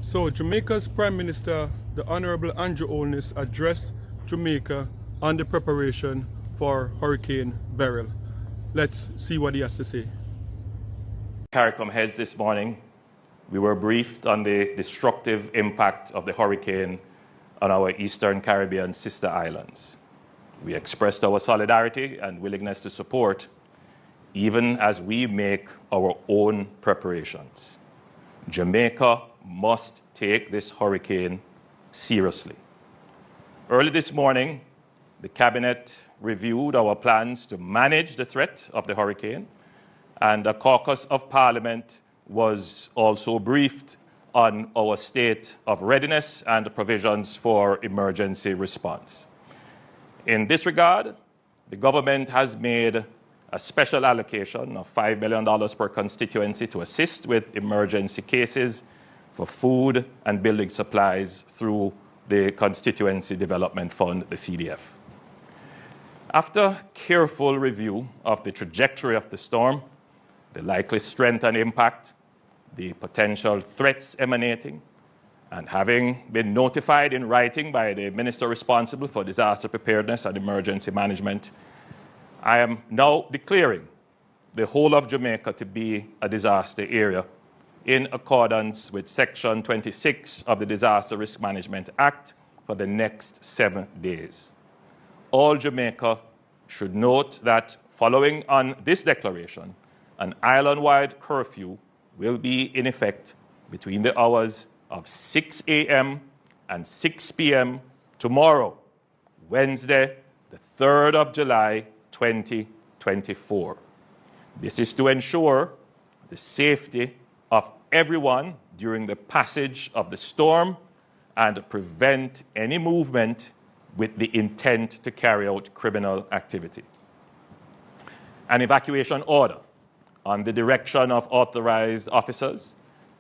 So Jamaica's Prime Minister, the Honorable Andrew Holness, addressed Jamaica on the preparation for Hurricane Beryl. Let's see what he has to say. CARICOM heads this morning, we were briefed on the destructive impact of the hurricane on our Eastern Caribbean sister islands. We expressed our solidarity and willingness to support, even as we make our own preparations. Jamaica must take this hurricane seriously. Early this morning, the Cabinet reviewed our plans to manage the threat of the hurricane, and a caucus of Parliament was also briefed on our state of readiness and provisions for emergency response. In this regard, the government has made a special allocation of $5 million per constituency to assist with emergency cases for food and building supplies through the Constituency Development Fund, the CDF. After careful review of the trajectory of the storm, the likely strength and impact, the potential threats emanating, and having been notified in writing by the Minister responsible for disaster preparedness and emergency management, I am now declaring the whole of Jamaica to be a disaster area in accordance with Section 26 of the Disaster Risk Management Act for the next 7 days. All Jamaica should note that following on this declaration, an island-wide curfew will be in effect between the hours of 6 a.m. and 6 p.m. tomorrow, Wednesday, the 3rd of July, 2024. This is to ensure the safety of everyone during the passage of the storm and prevent any movement with the intent to carry out criminal activity. An evacuation order on the direction of authorized officers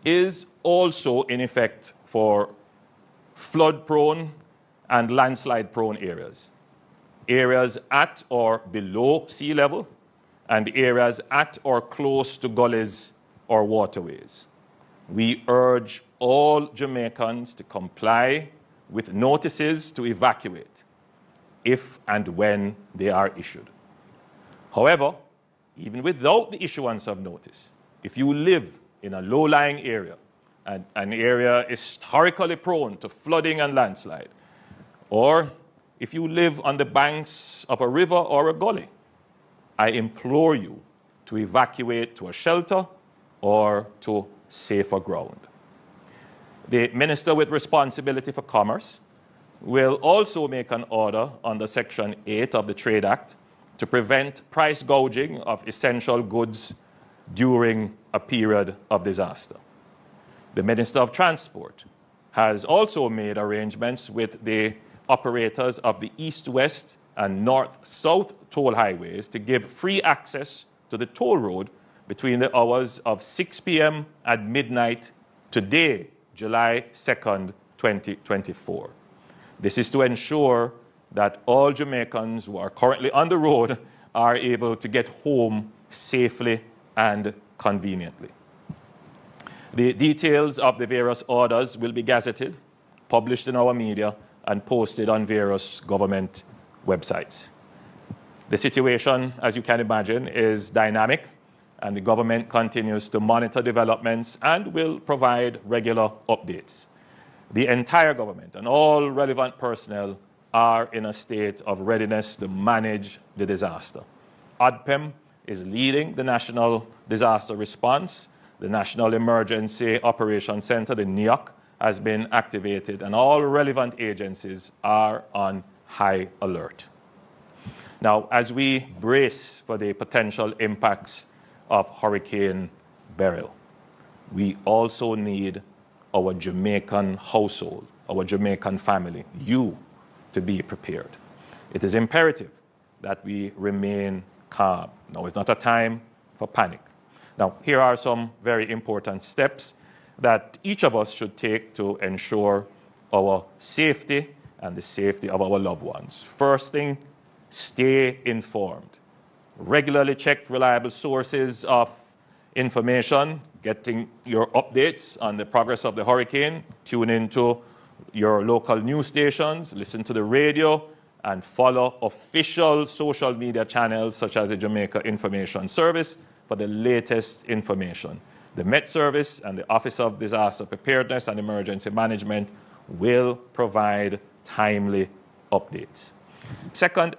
is also in effect for flood-prone and landslide-prone areas, areas at or below sea level, and areas at or close to gullies or waterways. We urge all Jamaicans to comply with notices to evacuate if and when they are issued. However, even without the issuance of notice, if you live in a low-lying area and an area is historically prone to flooding and landslide, or if you live on the banks of a river or a gully, I implore you to evacuate to a shelter or to safer ground. The Minister with responsibility for commerce will also make an order under Section 8 of the Trade Act to prevent price gouging of essential goods during a period of disaster. The Minister of Transport has also made arrangements with the operators of the east-west and north-south toll highways to give free access to the toll road between the hours of 6 p.m. and midnight today, July 2nd, 2024. This is to ensure that all Jamaicans who are currently on the road are able to get home safely and conveniently. The details of the various orders will be gazetted, published in our media, and posted on various government websites. The situation, as you can imagine, is dynamic, and the government continues to monitor developments and will provide regular updates. The entire government and all relevant personnel are in a state of readiness to manage the disaster. ODPEM is leading the National Disaster Response. The National Emergency Operations Center, the NEOC, has been activated, and all relevant agencies are on high alert. Now, as we brace for the potential impacts of Hurricane Beryl, we also need our Jamaican household, our Jamaican family, you, to be prepared. It is imperative that we remain calm. Now is not a time for panic. Now, here are some very important steps that each of us should take to ensure our safety and the safety of our loved ones. First thing, stay informed. Regularly check reliable sources of information, getting your updates on the progress of the hurricane, tune into your local news stations, listen to the radio, and follow official social media channels such as the Jamaica Information Service for the latest information. The Met Service and the Office of Disaster Preparedness and Emergency Management will provide timely updates. Second,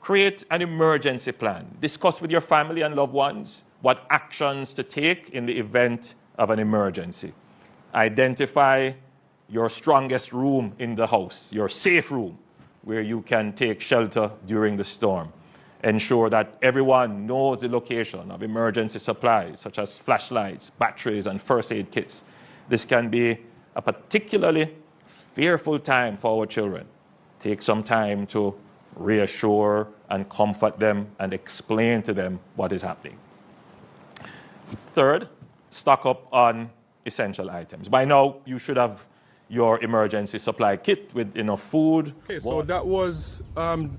create an emergency plan. Discuss with your family and loved ones what actions to take in the event of an emergency. Identify your strongest room in the house, your safe room, where you can take shelter during the storm. Ensure that everyone knows the location of emergency supplies, such as flashlights, batteries, and first aid kits. This can be a particularly fearful time for our children. Take some time to reassure and comfort them and explain to them what is happening. Third, stock up on essential items. By now, you should have your emergency supply kit with enough food. Okay, so that was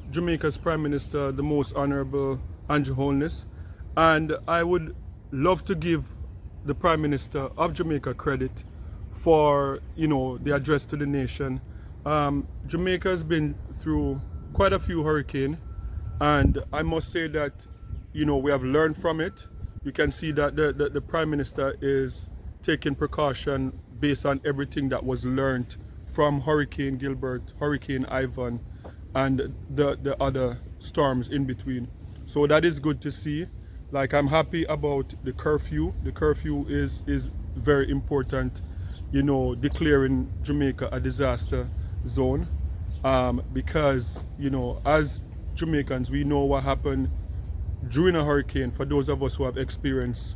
Jamaica's Prime Minister, the Most Honorable Andrew Holness. And I would love to give the Prime Minister of Jamaica credit for, the address to the nation. Jamaica has been through quite a few hurricanes, and I must say that, we have learned from it. You can see that the Prime Minister is taking precaution based on everything that was learned from Hurricane Gilbert, Hurricane Ivan, and the other storms in between. So that is good to see. Like, I'm happy about the curfew. The curfew is very important, declaring Jamaica a disaster zone, because, as Jamaicans, we know what happened during a hurricane. For those of us who have experienced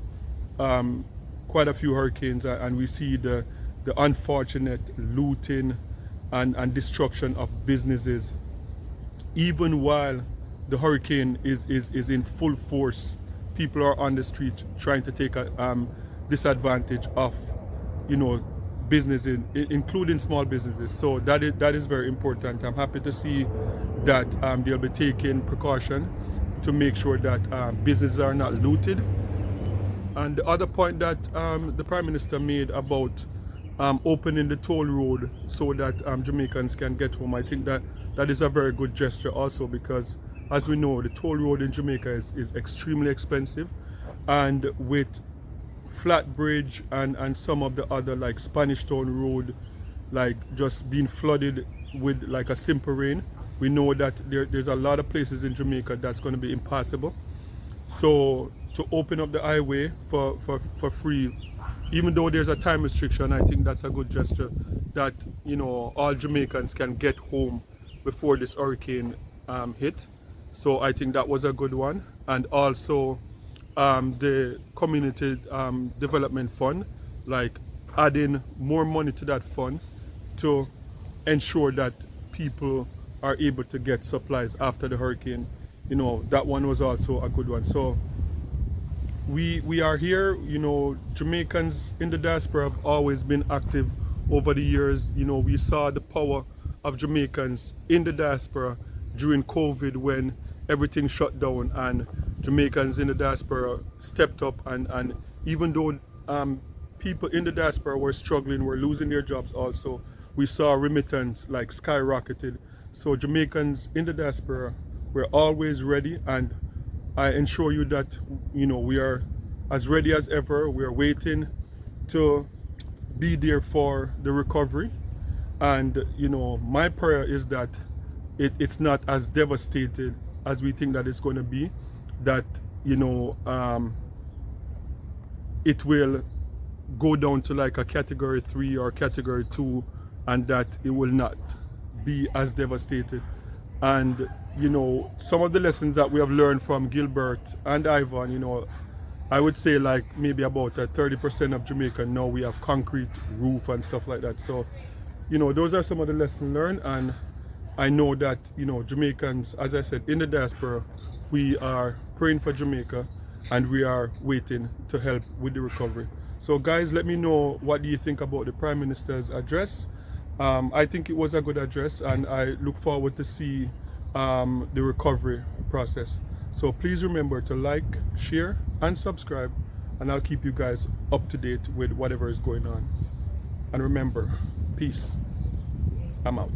quite a few hurricanes, and we see the unfortunate looting and destruction of businesses, even while the hurricane is in full force. People are on the street trying to take disadvantage of, businesses, including small businesses. So that is very important. I'm happy to see that they'll be taking precaution to make sure that businesses are not looted. And the other point that the Prime Minister made about opening the toll road so that Jamaicans can get home, I think that is a very good gesture also, because as we know, the toll road in Jamaica is extremely expensive, and with Flat Bridge and some of the other, like Spanish Town Road, like just being flooded with like a simple rain, we know that there's a lot of places in Jamaica that's going to be impassable. So to open up the highway for free, even though there's a time restriction, I think that's a good gesture, that all Jamaicans can get home before this hurricane hit. So I think that was a good one. And also the community development fund, like adding more money to that fund to ensure that people are able to get supplies after the hurricane. That one was also a good one. So we are here. Jamaicans in the diaspora have always been active over the years. We saw the power of Jamaicans in the diaspora during COVID, when everything shut down, and Jamaicans in the diaspora stepped up, and even though people in the diaspora were struggling, were losing their jobs also, we saw remittance like skyrocketed. So Jamaicans in the diaspora were always ready, and I ensure you that we are as ready as ever. We are waiting to be there for the recovery, and my prayer is that it's not as devastated as we think that it's going to be, that it will go down to like a category 3 or category 2, and that it will not be as devastated. And some of the lessons that we have learned from Gilbert and Ivan, I would say like maybe about 30% of Jamaica now we have concrete roof and stuff like that. So those are some of the lessons learned, and I know that Jamaicans, as I said, in the diaspora, we are praying for Jamaica, and we are waiting to help with the recovery. So guys, let me know, what do you think about the Prime Minister's address? I think it was a good address, and I look forward to see the recovery process. So please remember to like, share, and subscribe and I'll keep you guys up to date with whatever is going on. And remember, peace. I'm out.